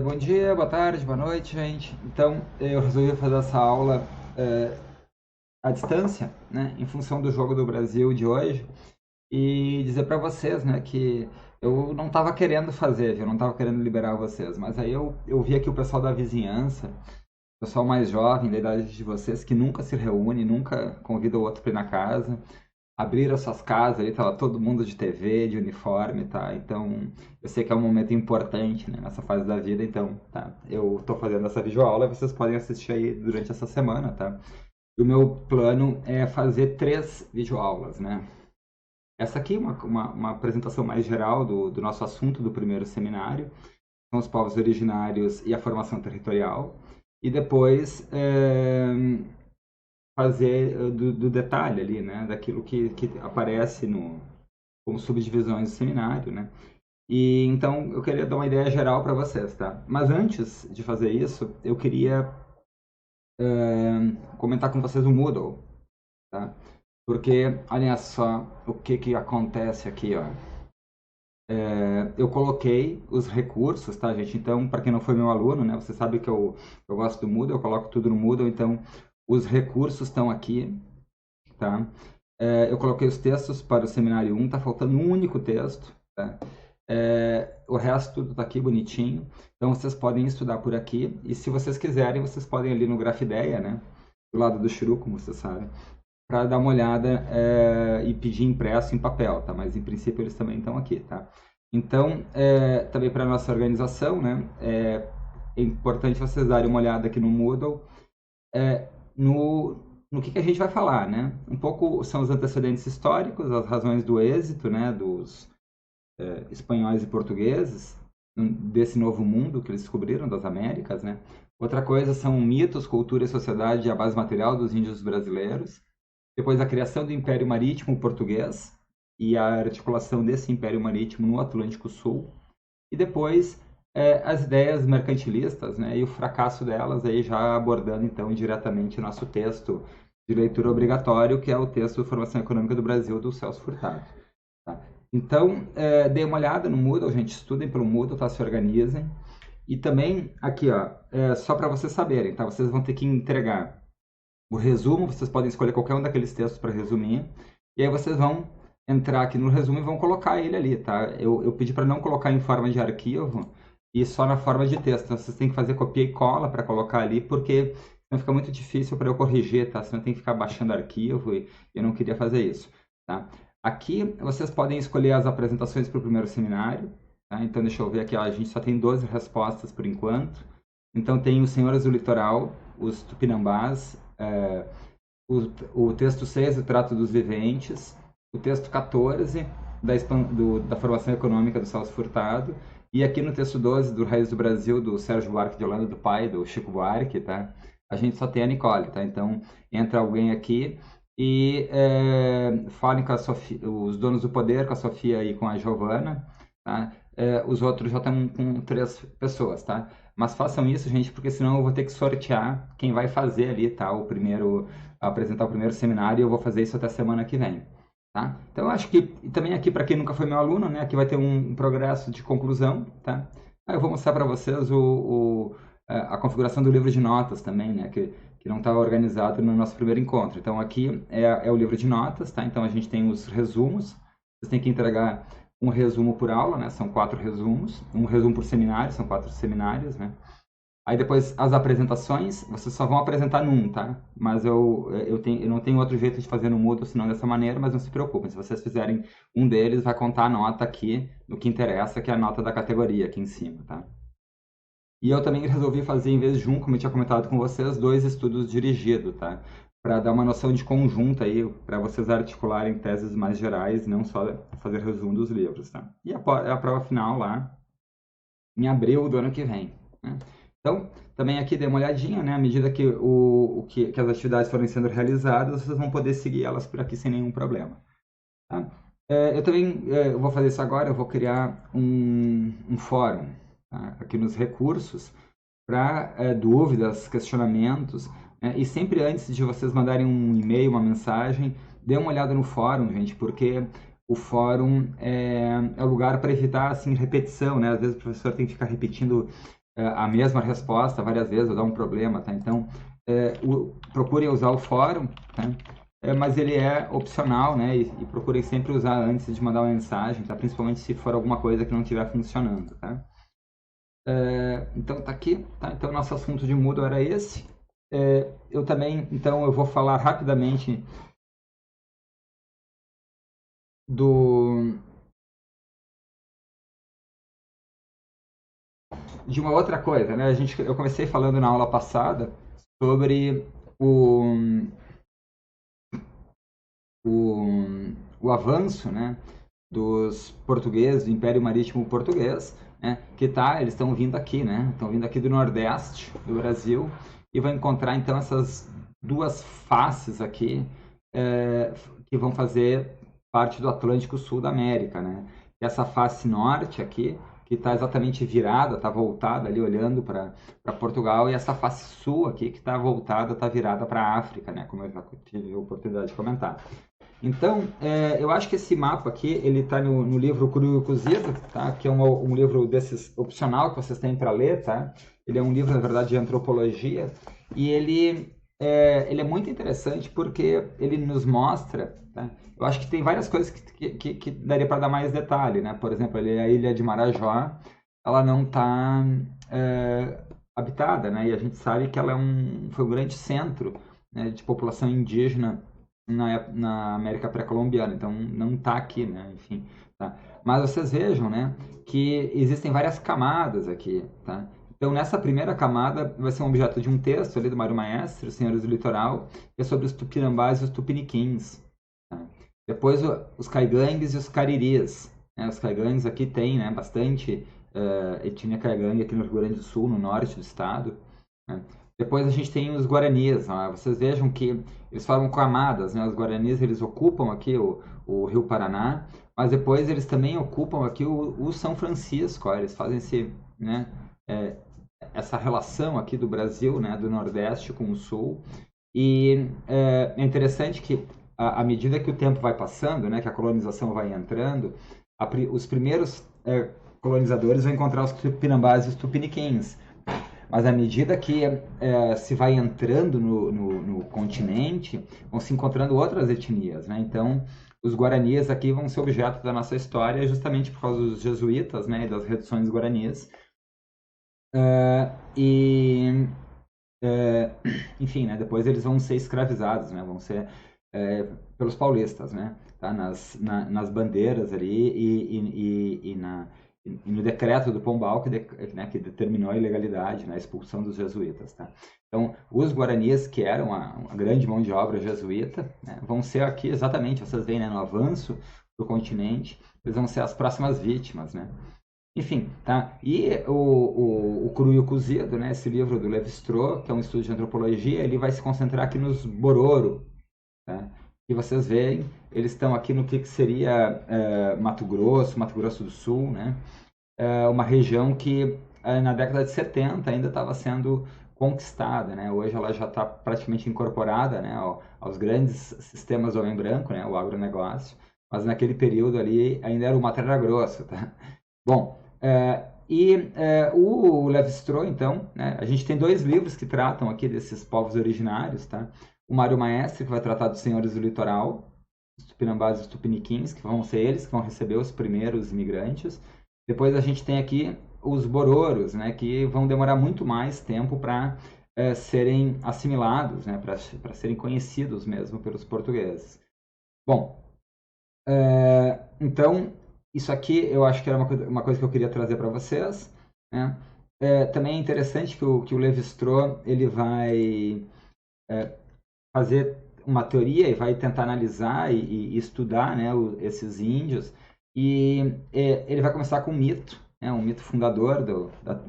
Bom dia, boa tarde, boa noite, gente. Então, eu resolvi fazer essa aula é, à distância, né, em função do jogo do Brasil de hoje, e dizer para vocês, né, que eu não estava querendo fazer, eu não estava querendo liberar vocês, mas aí eu vi aqui o pessoal da vizinhança, o pessoal mais jovem, da idade de vocês, que nunca se reúne, nunca convida o outro para ir na casa, abriram suas casas, ali tava todo mundo de TV, de uniforme, tá? Então, eu sei que é um momento importante, né, nessa fase da vida, então, tá? Eu tô fazendo essa videoaula, vocês podem assistir aí durante essa semana, tá? E o meu plano é fazer 3 videoaulas, né? Essa aqui é uma apresentação mais geral do nosso assunto do primeiro seminário, são os povos originários e a formação territorial. E depois, fazer do detalhe ali, né? Daquilo que aparece como subdivisões do seminário, né? E então eu queria dar uma ideia geral para vocês, tá? Mas antes de fazer isso, eu queria comentar com vocês o Moodle, tá? Porque olha só o que acontece aqui, ó. Eu coloquei os recursos, tá, gente? Então, para quem não foi meu aluno, né, você sabe que eu gosto do Moodle, eu coloco tudo no Moodle, então os recursos estão aqui, tá? Eu coloquei os textos para o seminário 1, tá faltando um único texto, tá? O resto tudo tá aqui bonitinho, então vocês podem estudar por aqui, e se vocês quiserem, vocês podem ali no Grafideia, né? Do lado do Chiru, como vocês sabem, para dar uma olhada e pedir impresso em papel, tá? Mas em princípio eles também estão aqui, tá? Então, também para nossa organização, né? É importante vocês darem uma olhada aqui no Moodle, é, no que a gente vai falar, né? Um pouco são os antecedentes históricos, as razões do êxito, né? Dos espanhóis e portugueses desse novo mundo que eles descobriram das Américas, né? Outra coisa são mitos, cultura e sociedade à base material dos índios brasileiros. Depois a criação do Império Marítimo Português e a articulação desse Império Marítimo no Atlântico Sul. E depois as ideias mercantilistas, né, e o fracasso delas, aí já abordando então diretamente o nosso texto de leitura obrigatório, que é o texto de Formação Econômica do Brasil, do Celso Furtado. Tá? Então, dê uma olhada no Moodle, gente, estudem pelo Moodle, tá? Se organizem. E também, aqui, ó, só para vocês saberem, tá? Vocês vão ter que entregar o resumo, vocês podem escolher qualquer um daqueles textos para resumir, e aí vocês vão entrar aqui no resumo e vão colocar ele ali, tá? Eu pedi para não colocar em forma de arquivo e só na forma de texto. Então, vocês têm que fazer copia e cola para colocar ali, porque senão fica muito difícil para eu corrigir, tá? Senão tem que ficar baixando arquivo e eu não queria fazer isso, tá? Aqui vocês podem escolher as apresentações para o primeiro seminário, tá? Então deixa eu ver aqui, ó, a gente só tem 12 respostas por enquanto. Então tem os Senhores do Litoral, os Tupinambás, o texto 6, o Trato dos Viventes, o texto 14 da Formação Econômica do Celso Furtado, e aqui no texto 12 do Raiz do Brasil, do Sérgio Buarque de Holanda, do pai do Chico Buarque, tá? A gente só tem a Nicole, tá? Então entra alguém aqui e falem com a Sofia, os donos do poder, com a Sofia e com a Giovana, tá? Os outros já estão com 3 pessoas, tá? Mas façam isso, gente, porque senão eu vou ter que sortear quem vai fazer ali, tá? Apresentar o primeiro seminário e eu vou fazer isso até semana que vem, tá? Então eu acho que, e também aqui para quem nunca foi meu aluno, né? Aqui vai ter um progresso de conclusão, tá? Aí eu vou mostrar para vocês a configuração do livro de notas também, né? Que não estava organizado no nosso primeiro encontro. Então aqui é o livro de notas, tá? Então a gente tem os resumos, vocês têm que entregar um resumo por aula, né? São 4 resumos, um resumo por seminário, são 4 seminários, né? Aí depois as apresentações, vocês só vão apresentar num, tá? Mas eu não tenho outro jeito de fazer no Moodle senão dessa maneira, mas não se preocupem. Se vocês fizerem um deles, vai contar a nota aqui no que interessa, que é a nota da categoria aqui em cima, tá? E eu também resolvi fazer, em vez de um, como eu tinha comentado com vocês, 2 estudos dirigidos, tá? Para dar uma noção de conjunto aí, para vocês articularem teses mais gerais, não só fazer resumo dos livros, tá? E a prova final lá, em abril do ano que vem, né? Então, também aqui dê uma olhadinha, né? À medida que as atividades forem sendo realizadas, vocês vão poder seguir elas por aqui sem nenhum problema, tá? Eu também eu vou fazer isso agora, eu vou criar um fórum, tá? Aqui nos recursos, para dúvidas, questionamentos, né? E sempre antes de vocês mandarem um e-mail, uma mensagem, dê uma olhada no fórum, gente, porque o fórum é o lugar para evitar assim repetição, né? Às vezes o professor tem que ficar repetindo a mesma resposta várias vezes, ou dá um problema, tá? Então, procurem usar o fórum, tá? Mas ele é opcional, né? E procurem sempre usar antes de mandar uma mensagem, tá? Principalmente se for alguma coisa que não estiver funcionando, tá? Então tá aqui, tá? Então nosso assunto de Moodle era esse. Eu também, então eu vou falar rapidamente de uma outra coisa, né? Eu comecei falando na aula passada sobre o avanço, né, dos portugueses, do Império Marítimo Português, né, eles estão vindo aqui, né? Estão vindo aqui do Nordeste do Brasil e vão encontrar então essas duas faces aqui que vão fazer parte do Atlântico Sul da América, né? Essa face norte aqui que está exatamente virada, está voltada ali olhando para Portugal, e essa face sul aqui que está voltada, está virada para a África, né? Como eu já tive a oportunidade de comentar. Então, eu acho que esse mapa aqui, ele está no livro Cru e Cozido, tá? Que é um livro desses opcional que vocês têm para ler, tá? Ele é um livro, na verdade, de antropologia, e ele é muito interessante porque ele nos mostra, tá? Eu acho que tem várias coisas que daria para dar mais detalhe, né? Por exemplo, a ilha de Marajó, ela não está habitada, né? E a gente sabe que ela foi um grande centro, né, de população indígena na América pré-colombiana, então não está aqui, né? Enfim, tá? Mas vocês vejam, né, que existem várias camadas aqui, tá? Então, nessa primeira camada, vai ser um objeto de um texto ali do Mário Maestre, Os Senhores do Litoral, que é sobre os tupinambás e os tupiniquins. Tá? Depois, os caigangues e os cariris. Né? Os caigangues aqui tem, né, bastante etnia caigangue aqui no Rio Grande do Sul, no norte do estado. Né? Depois a gente tem os guaranis. Né? Vocês vejam que eles formam camadas. Né? Os guaranis, eles ocupam aqui o Rio Paraná, mas depois eles também ocupam aqui o São Francisco. Ó, eles fazem né, essa relação aqui do Brasil, né, do Nordeste com o Sul. E é interessante que, à medida que o tempo vai passando, né, que a colonização vai entrando, os primeiros colonizadores vão encontrar os tupinambás e os tupiniquins. Mas à medida que se vai entrando no continente, vão se encontrando outras etnias, né? Então, os guaranis aqui vão ser objeto da nossa história justamente por causa dos jesuítas, né, e das reduções guaranis. Enfim, né, depois eles vão ser escravizados, né, vão ser pelos paulistas, né, tá, nas bandeiras ali e no decreto do Pombal que determinou a ilegalidade, né, a expulsão dos jesuítas, tá? Então, os guaranis, que eram a grande mão de obra jesuíta, né, vão ser aqui exatamente, vocês veem, né, no avanço do continente, eles vão ser as próximas vítimas, né? Enfim, tá? E o Cru e o Cozido, né? Esse livro do Levi-Strauss, que é um estudo de antropologia, ele vai se concentrar aqui nos Bororo, tá? E vocês veem, eles estão aqui no que seria Mato Grosso do Sul, né? Uma região que na década de 70 ainda estava sendo conquistada, né? Hoje ela já está praticamente incorporada, né, aos grandes sistemas do homem branco, né, o agronegócio, mas naquele período ali ainda era o Mato Grosso, tá? Bom, o Levi-Strauss, então, né, a gente tem dois livros que tratam aqui desses povos originários, tá? O Mário Maestre, que vai tratar dos senhores do litoral, os tupinambás e os tupiniquins, que vão ser eles que vão receber os primeiros imigrantes. Depois a gente tem aqui os bororos, né, que vão demorar muito mais tempo para serem assimilados, né, para serem conhecidos mesmo pelos portugueses. Bom, então, isso aqui eu acho que era uma coisa que eu queria trazer para vocês, né? Também é interessante que o Levi-Strauss ele vai fazer uma teoria e vai tentar analisar e estudar, né, esses índios, e ele vai começar com um mito, né, um mito fundador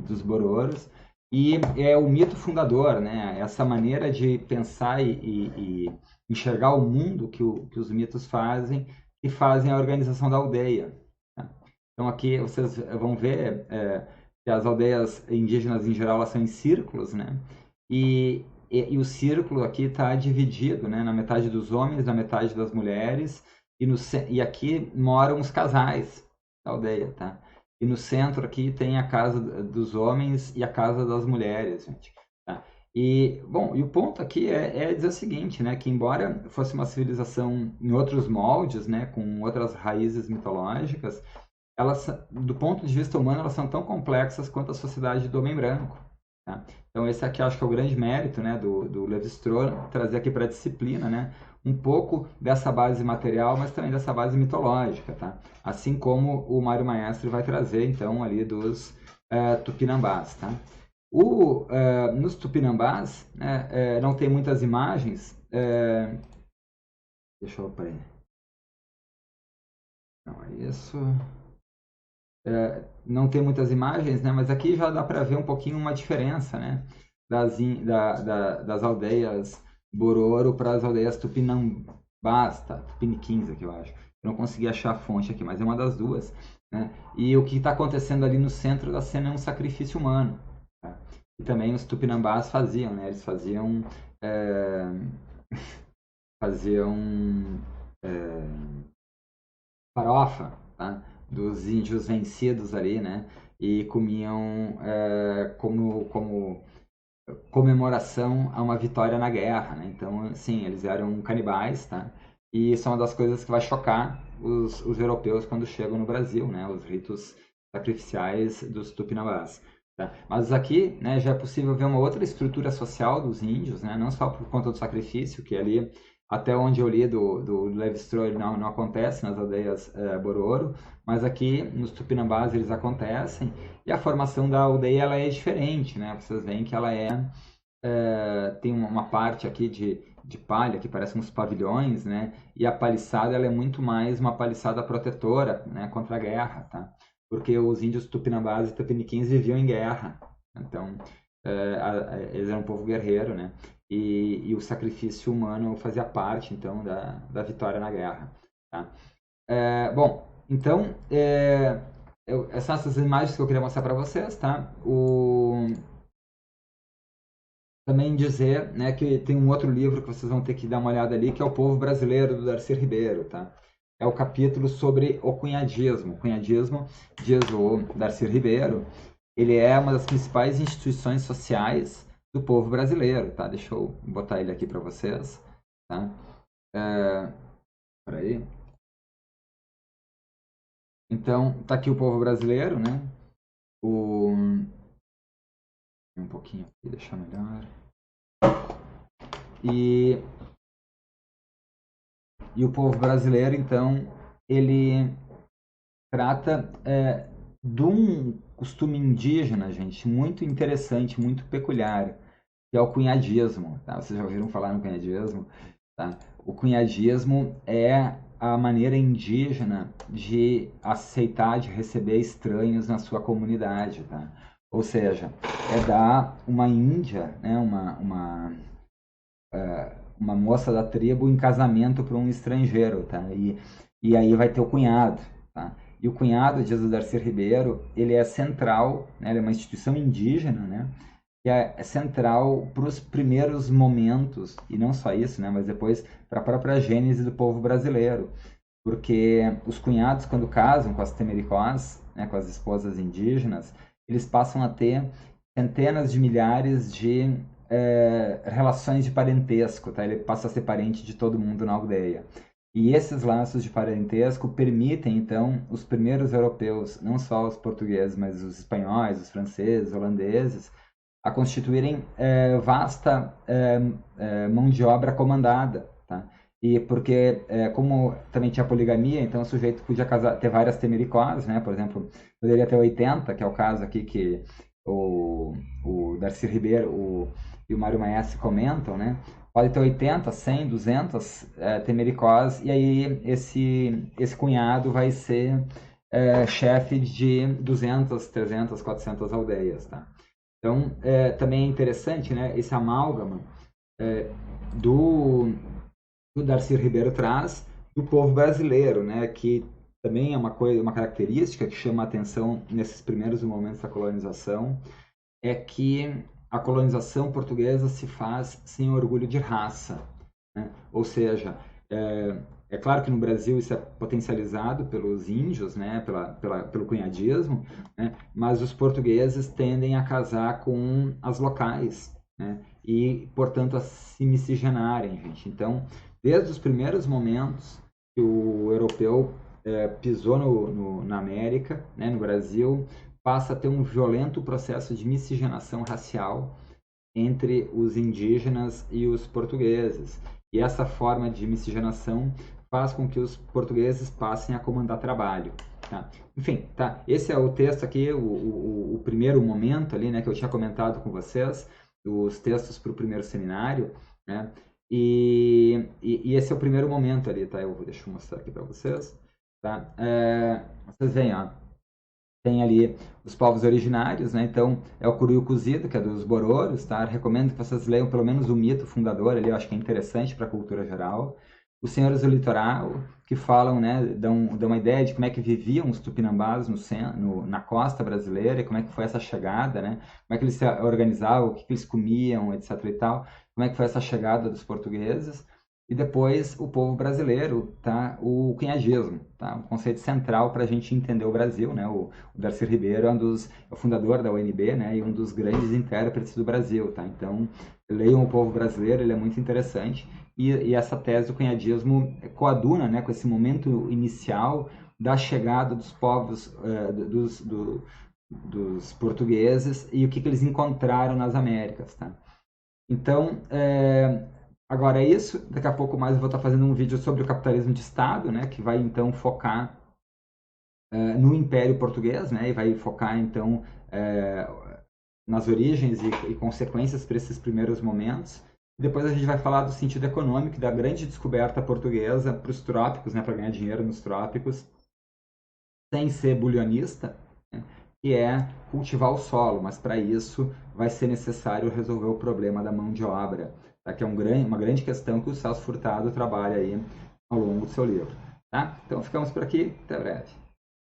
dos Bororos, e é o mito fundador, né, essa maneira de pensar e enxergar o mundo que os mitos fazem, e fazem a organização da aldeia. Tá? Então aqui vocês vão ver que as aldeias indígenas em geral elas são em círculos, né? E o círculo aqui está dividido, né, na metade dos homens, na metade das mulheres, e aqui moram os casais da aldeia, tá? E no centro aqui tem a casa dos homens e a casa das mulheres, gente. Tá? E, bom, e o ponto aqui é dizer o seguinte, né? Que embora fosse uma civilização em outros moldes, né? Com outras raízes mitológicas, elas, do ponto de vista humano, elas são tão complexas quanto a sociedade do homem branco. Tá? Então, esse aqui acho que é o grande mérito, né, do Levi-Strauss, trazer aqui para a disciplina, né, um pouco dessa base material, mas também dessa base mitológica. Tá? Assim como o Mário Maestre vai trazer, então, ali dos Tupinambás. Tá? Nos Tupinambás, né, não tem muitas imagens. Deixa eu... Peraí. Não é isso. Não tem muitas imagens, né? Mas aqui já dá para ver um pouquinho uma diferença, né? Das aldeias Bororo para as aldeias Tupinambás, tá? Tupiniquins aqui, eu acho. Eu não consegui achar a fonte aqui, mas é uma das duas, né? E o que está acontecendo ali no centro da cena é um sacrifício humano, tá? E também os Tupinambás faziam, né? Eles faziam... faziam... farofa, tá? Dos índios vencidos ali, né? E comiam como comemoração a uma vitória na guerra, né? Então, sim, eles eram canibais, tá? E isso é uma das coisas que vai chocar os europeus quando chegam no Brasil, né? Os ritos sacrificiais dos Tupinambás. Tá? Mas aqui, né, já é possível ver uma outra estrutura social dos índios, né? Não só por conta do sacrifício, que ali, até onde eu li do Levi-Strauss, não acontece nas aldeias Bororo, mas aqui nos Tupinambás eles acontecem, e a formação da aldeia ela é diferente, né? Vocês veem que ela tem uma parte aqui de palha que parece uns pavilhões, né? E a paliçada ela é muito mais uma paliçada protetora, né? Contra a guerra, tá? Porque os índios Tupinambás e Tupiniquins viviam em guerra, então eles eram um povo guerreiro, né? E o sacrifício humano fazia parte, então, da vitória na guerra, tá? Bom, então essas são essas imagens que eu queria mostrar para vocês, tá? Também dizer, né, que tem um outro livro que vocês vão ter que dar uma olhada ali, que é O Povo Brasileiro, do Darcy Ribeiro, tá? É o capítulo sobre o cunhadismo. O cunhadismo, diz o Darcy Ribeiro, ele é uma das principais instituições sociais do povo brasileiro, tá? Deixa eu botar ele aqui para vocês, tá? Peraí. Então, tá aqui o povo brasileiro, né? Um pouquinho aqui, deixar melhor. E o povo brasileiro, então, ele trata de um costume indígena, gente, muito interessante, muito peculiar, que é o cunhadismo. Tá? Vocês já ouviram falar no cunhadismo? Tá? O cunhadismo é a maneira indígena de aceitar, de receber estranhos na sua comunidade. Tá? Ou seja, é dar uma índia, né, uma moça da tribo em casamento para um estrangeiro, tá? E aí vai ter o cunhado, tá? E o cunhado, diz o Darcy Ribeiro, ele é central, né? Ele é uma instituição indígena, né? Que é central para os primeiros momentos, e não só isso, né? Mas depois para a própria gênese do povo brasileiro. Porque os cunhados, quando casam com as temericós, né? Com as esposas indígenas, eles passam a ter centenas de milhares de relações de parentesco, tá? Ele passa a ser parente de todo mundo na aldeia. E esses laços de parentesco permitem, então, os primeiros europeus, não só os portugueses, mas os espanhóis, os franceses, os holandeses, a constituírem vasta mão de obra comandada, tá? E porque, como também tinha poligamia, então o sujeito podia casar, ter várias temericós, né? Por exemplo, poderia ter 80, que é o caso aqui que o Darcy Ribeiro e o Mário Maestre comentam, né? Pode ter 80, 100, 200 temericós, e aí esse cunhado vai ser chefe de 200, 300, 400 aldeias, tá? Então, também é interessante, né, esse amálgama do Darcy Ribeiro traz do povo brasileiro, né, que também é uma característica que chama a atenção nesses primeiros momentos da colonização, é que a colonização portuguesa se faz sem orgulho de raça, né? Ou seja, É claro que no Brasil isso é potencializado pelos índios, né, pelo cunhadismo, né, mas os portugueses tendem a casar com as locais, né, e, portanto, a se miscigenarem, gente. Então, desde os primeiros momentos que o europeu pisou na América, né, no Brasil, passa a ter um violento processo de miscigenação racial entre os indígenas e os portugueses. E essa forma de miscigenação faz com que os portugueses passem a comandar trabalho. Tá? Enfim, tá? Esse é o texto aqui, o primeiro momento ali, né, que eu tinha comentado com vocês, os textos para o primeiro seminário, né? E esse é o primeiro momento ali, tá? Deixa eu mostrar aqui para vocês, tá? Vocês veem, ó, tem ali os povos originários, né? Então, é o Curuí Cozido, que é dos Bororos, tá? Recomendo que vocês leiam pelo menos o mito fundador ali, eu acho que é interessante para a cultura geral. Os Senhores do Litoral, que falam, né, dão uma ideia de como é que viviam os tupinambás na costa brasileira, e como é que foi essa chegada, né? Como é que eles se organizavam, o que eles comiam, etc e tal. Como é que foi essa chegada dos portugueses. E depois o povo brasileiro, tá? O cunhagismo, tá? Um conceito central para a gente entender o Brasil, né? O Darcy Ribeiro é é o fundador da UNB, né? E um dos grandes intérpretes do Brasil, tá? Então, leiam o povo brasileiro, ele é muito interessante. E essa tese do cunhadismo coaduna, né? Com esse momento inicial da chegada dos povos, dos portugueses e o que eles encontraram nas Américas, tá? Então, agora é isso. Daqui a pouco mais eu vou estar fazendo um vídeo sobre o capitalismo de Estado, né? Que vai então focar no Império Português, né? E vai focar então nas origens e consequências para esses primeiros momentos. Depois a gente vai falar do sentido econômico da grande descoberta portuguesa para os trópicos, né? Para ganhar dinheiro nos trópicos, sem ser bulionista, né? Que é cultivar o solo, mas para isso vai ser necessário resolver o problema da mão de obra, tá? Que é uma grande questão que o Celso Furtado trabalha aí ao longo do seu livro. Tá? Então ficamos por aqui, até breve.